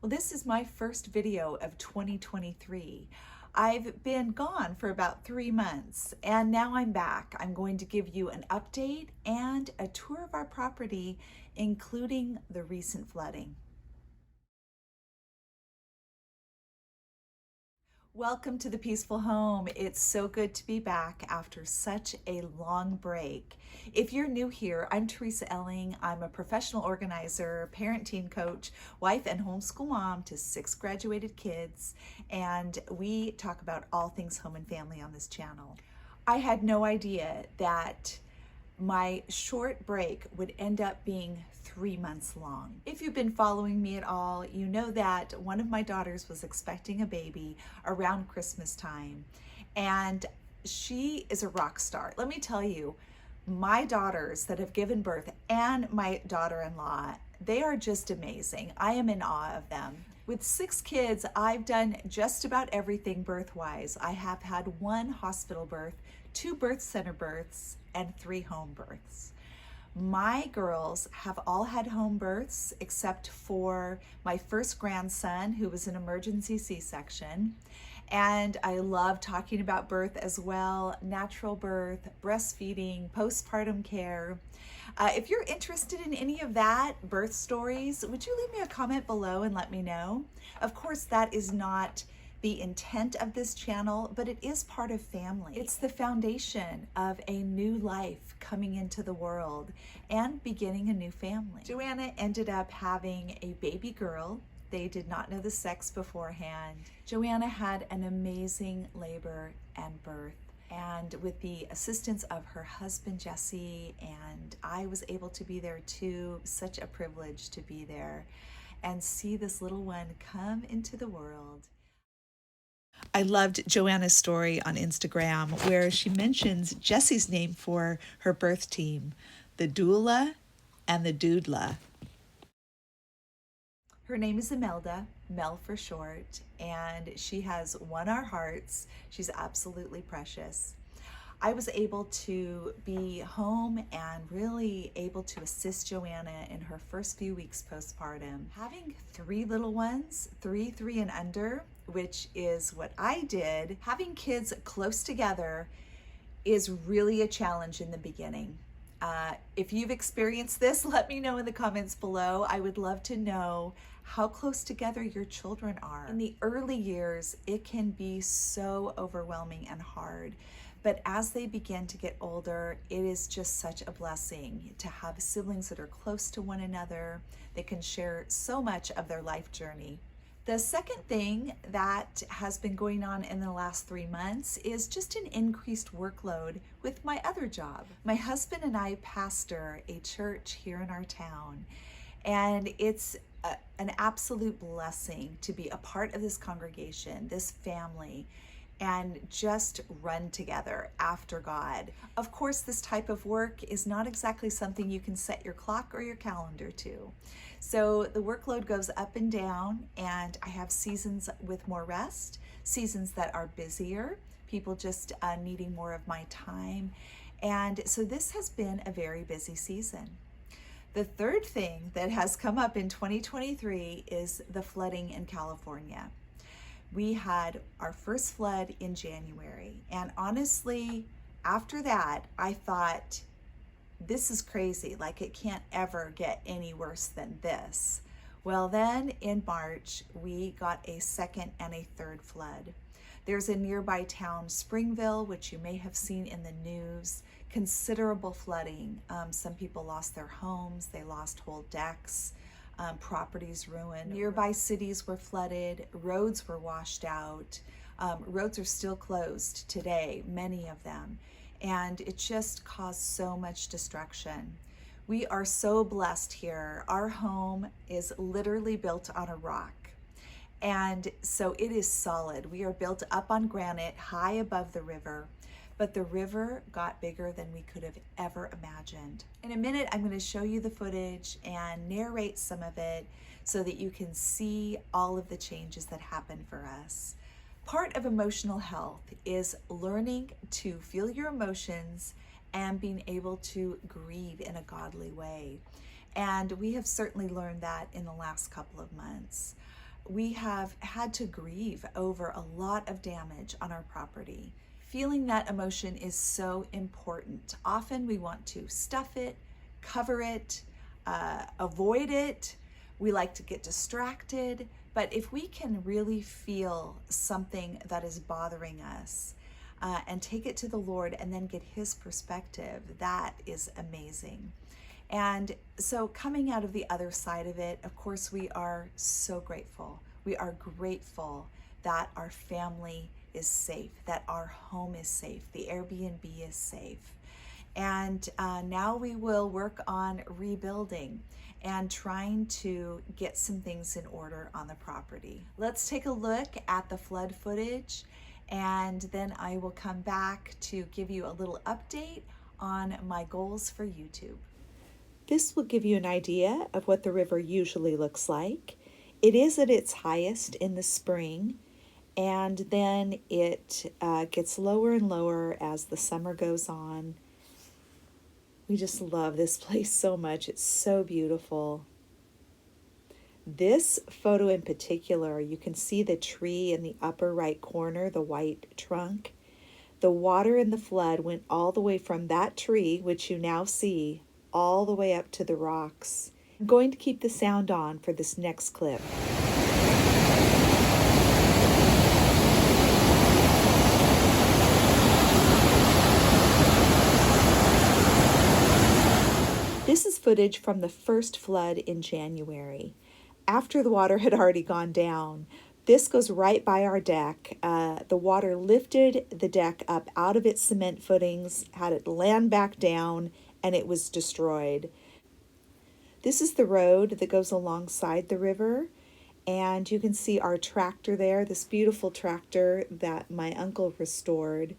Well, this is my first video of 2023. I've been gone for about 3 months and now I'm back. I'm going to give you an update and a tour of our property, including the recent flooding. Welcome to the Peaceful Home. It's so good to be back after such a long break. If you're new here, I'm TeresaElling. I'm a professional organizer, parent-teen coach, wife and homeschool mom to 6 graduated kids, and we talk about all things home and family on this channel. I had no idea that my short break would end up being 3 months long. If you've been following me at all, you know that one of my daughters was expecting a baby around Christmas time, and she is a rock star. Let me tell you, my daughters that have given birth and my daughter-in-law, they are just amazing. I am in awe of them. With 6 kids, I've done just about everything birth-wise. I have had 1 hospital birth, 2 birth center births, and 3 home births. My girls have all had home births except for my first grandson, who was an emergency C-section. And I love talking about birth as well, natural birth, breastfeeding, postpartum care. If you're interested in any of that, birth stories, would you leave me a comment below and let me know? Of course, that is not the intent of this channel, but it is part of family. It's the foundation of a new life coming into the world and beginning a new family. Joanna ended up having a baby girl. They did not know the sex beforehand. Joanna had an amazing labor and birth, and with the assistance of her husband, Jesse, and I was able to be there too. Such a privilege to be there and see this little one come into the world. I loved Joanna's story on Instagram where she mentions Jesse's name for her birth team, the doula and the doodla. Her name is Imelda, Mel for short, and she has won our hearts. She's absolutely precious. I was able to be home and really able to assist Joanna in her first few weeks postpartum. Having 3 little ones, 3 and under, which is what I did, having kids close together is really a challenge in the beginning. If you've experienced this, let me know in the comments below. I would love to know how close together your children are. In the early years, it can be so overwhelming and hard. But as they begin to get older, it is just such a blessing to have siblings that are close to one another. They can share so much of their life journey. The second thing that has been going on in the last 3 months is just an increased workload with my other job. My husband and I pastor a church here in our town, and it's an absolute blessing to be a part of this congregation, this family, and just run together after God. Of course, this type of work is not exactly something you can set your clock or your calendar to. So the workload goes up and down, and I have seasons with more rest, seasons that are busier, people just needing more of my time. And so this has been a very busy season. The third thing that has come up in 2023 is the flooding in California. We had our first flood in January, and honestly, after that, I thought, this is crazy, like it can't ever get any worse than this. Well, then in March, we got a second and a third flood. There's a nearby town, Springville, which you may have seen in the news, considerable flooding. Some people lost their homes, they lost whole decks. Properties ruined. Nearby cities were flooded, roads were washed out. Roads are still closed today, many of them, and it just caused so much destruction. We are so blessed here. Our home is literally built on a rock, and so it is solid. We are built up on granite, high above the river. But the river got bigger than we could have ever imagined. In a minute, I'm going to show you the footage and narrate some of it so that you can see all of the changes that happen for us. Part of emotional health is learning to feel your emotions and being able to grieve in a godly way. And we have certainly learned that in the last couple of months. we have had to grieve over a lot of damage on our property. Feeling that emotion is so important. Often we want to stuff it, cover it, avoid it. We like to get distracted. But if we can really feel something that is bothering us, and take it to the Lord and then get His perspective, that is amazing. And so coming out of the other side of it, of course, we are so grateful. We are grateful that our family is safe, that our home is safe, the Airbnb is safe. And now we will work on rebuilding and trying to get some things in order on the property. Let's take a look at the flood footage, and then I will come back to give you a little update on my goals for YouTube. This will give you an idea of what the river usually looks like. It is at its highest in the spring, and then it gets lower and lower as the summer goes on. We just love this place so much. It's so beautiful. This photo in particular, you can see the tree in the upper right corner, the white trunk. The water in the flood went all the way from that tree, which you now see, all the way up to the rocks. I'm going to keep the sound on for this next clip. This is footage from the first flood in January. After the water had already gone down, this goes right by our deck. The water lifted the deck up out of its cement footings, had it land back down, and it was destroyed. This is the road that goes alongside the river, and you can see our tractor there, this beautiful tractor that my uncle restored.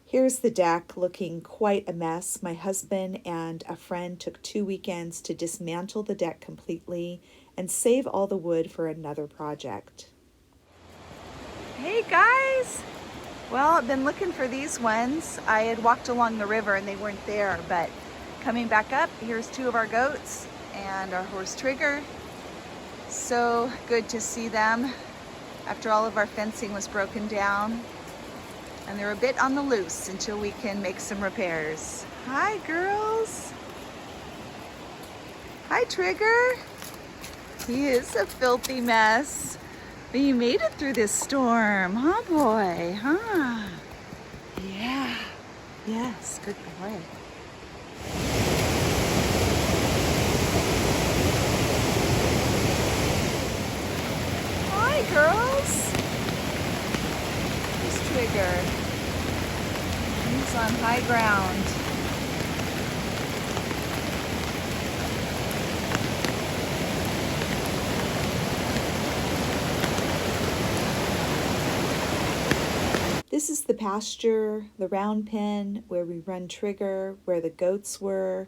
Here's the deck looking quite a mess. My husband and a friend took 2 weekends to dismantle the deck completely and save all the wood for another project. Hey guys! Well, I've been looking for these ones. I had walked along the river and they weren't there, but coming back up, here's 2 of our goats and our horse Trigger. So good to see them after all of our fencing was broken down. And they're a bit on the loose until we can make some repairs. Hi, girls. Hi, Trigger. He is a filthy mess, but you made it through this storm, huh, boy? Huh? Yeah. Yes, good boy. Hi, girls. Here's Trigger. He's on high ground. This is the pasture, the round pen where we run Trigger, where the goats were.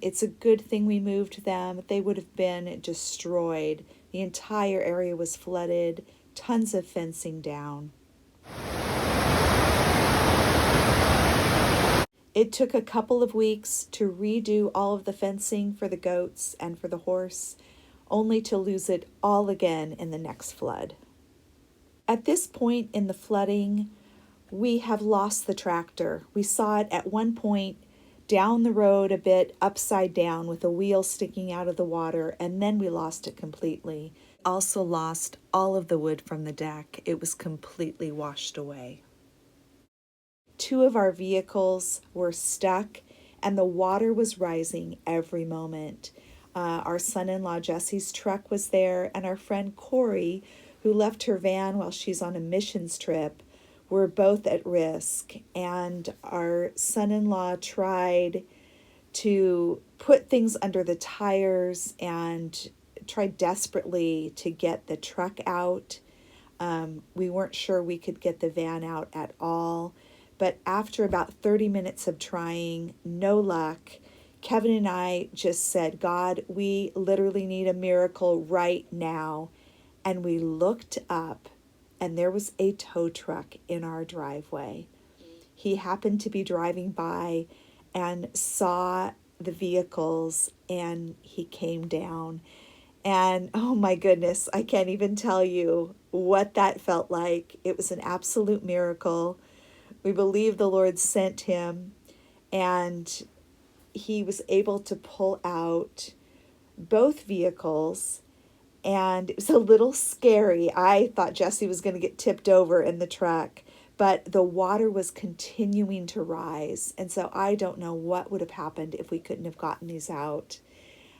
It's a good thing we moved them. They would have been destroyed. The entire area was flooded, tons of fencing down. It took a couple of weeks to redo all of the fencing for the goats and for the horse, only to lose it all again in the next flood. At this point in the flooding, we have lost the tractor. We saw it at one point down the road a bit upside down with a wheel sticking out of the water, and then we lost it completely. Also lost all of the wood from the deck. It was completely washed away. 2 of our vehicles were stuck, and the water was rising every moment. Our son-in-law Jesse's truck was there, and our friend Corey, who left her van while she's on a missions trip, were both at risk. And our son-in-law tried to put things under the tires and tried desperately to get the truck out. We weren't sure we could get the van out at all. But after about 30 minutes of trying, no luck, Kevin and I just said, God, we literally need a miracle right now. And we looked up, and there was a tow truck in our driveway. He happened to be driving by and saw the vehicles, and he came down. And oh my goodness, I can't even tell you what that felt like. It was an absolute miracle. We believe the Lord sent him, and he was able to pull out both vehicles. And it was a little scary. I thought Jesse was going to get tipped over in the truck, but the water was continuing to rise. And so I don't know what would have happened if we couldn't have gotten these out.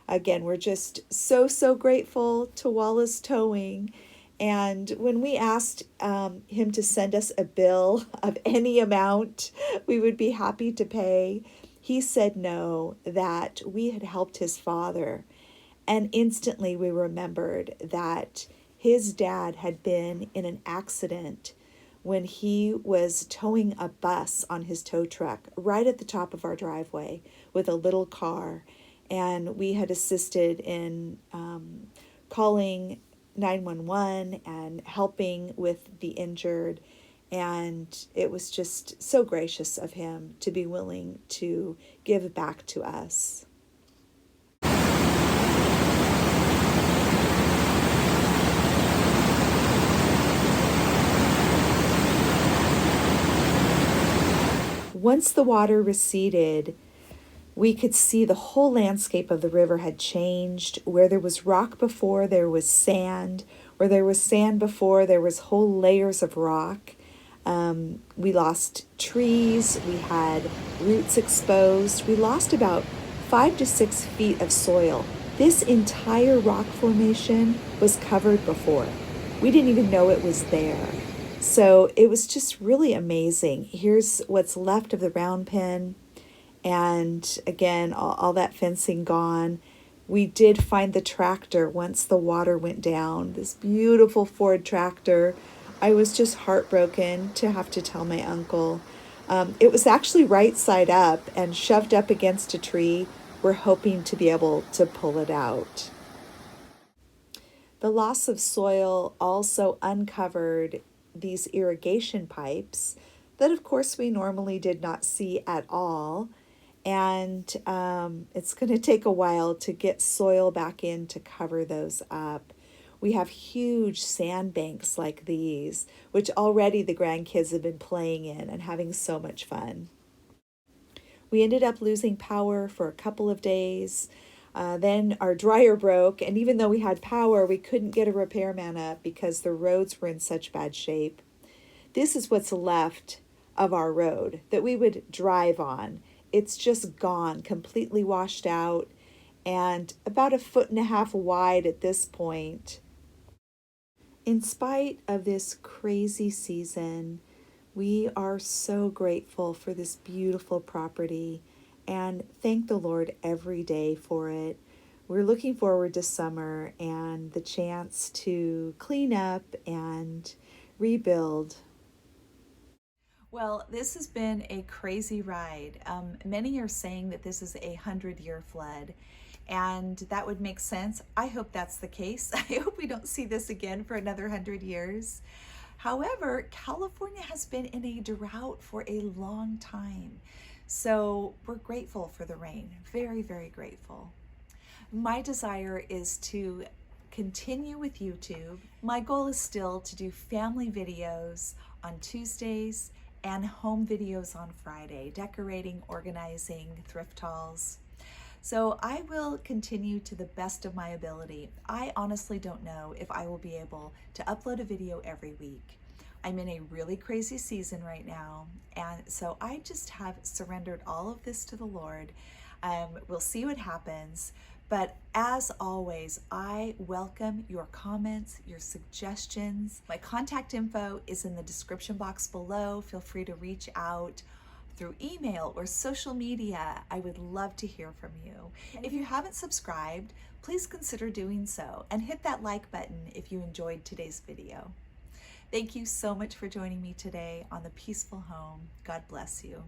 Again, we're just so, so grateful to Wallace Towing. And when we asked him to send us a bill of any amount we would be happy to pay, he said no, that we had helped his father. And instantly we remembered that his dad had been in an accident when he was towing a bus on his tow truck right at the top of our driveway with a little car. And we had assisted in calling 911 and helping with the injured. And it was just so gracious of him to be willing to give back to us. Once the water receded, we could see the whole landscape of the river had changed. Where there was rock before, there was sand. Where there was sand before, there was whole layers of rock. We lost trees. We had roots exposed. We lost about 5 to 6 feet of soil. This entire rock formation was covered before. We didn't even know it was there. So it was just really amazing. Here's what's left of the round pen. And again, all that fencing gone. We did find the tractor once the water went down. This beautiful Ford tractor. I was just heartbroken to have to tell my uncle. It was actually right side up and shoved up against a tree. We're hoping to be able to pull it out. The loss of soil also uncovered these irrigation pipes that, of course, we normally did not see at all. And it's going to take a while to get soil back in to cover those up. We have huge sandbanks like these, which already the grandkids have been playing in and having so much fun. We ended up losing power for a couple of days. Then our dryer broke, and even though we had power, we couldn't get a repairman up because the roads were in such bad shape. This is what's left of our road that we would drive on. It's just gone, completely washed out, and about 1.5 feet wide at this point. In spite of this crazy season, we are so grateful for this beautiful property and thank the Lord every day for it. We're looking forward to summer and the chance to clean up and rebuild. Well, this has been a crazy ride. Many are saying that this is a 100-year flood, and that would make sense. I hope that's the case. I hope we don't see this again for another 100 years. However, California has been in a drought for a long time. So we're grateful for the rain, very, very grateful. My desire is to continue with YouTube. My goal is still to do family videos on Tuesdays and home videos on Friday, decorating, organizing, thrift hauls. So I will continue to the best of my ability. I honestly don't know if I will be able to upload a video every week. I'm in a really crazy season right now, and so I just have surrendered all of this to the Lord. We'll see what happens, but as always, I welcome your comments, your suggestions. My contact info is in the description box below. Feel free to reach out through email or social media. I would love to hear from you. If you haven't subscribed, please consider doing so and hit that like button if you enjoyed today's video. Thank you so much for joining me today on The Peaceful Home. God bless you.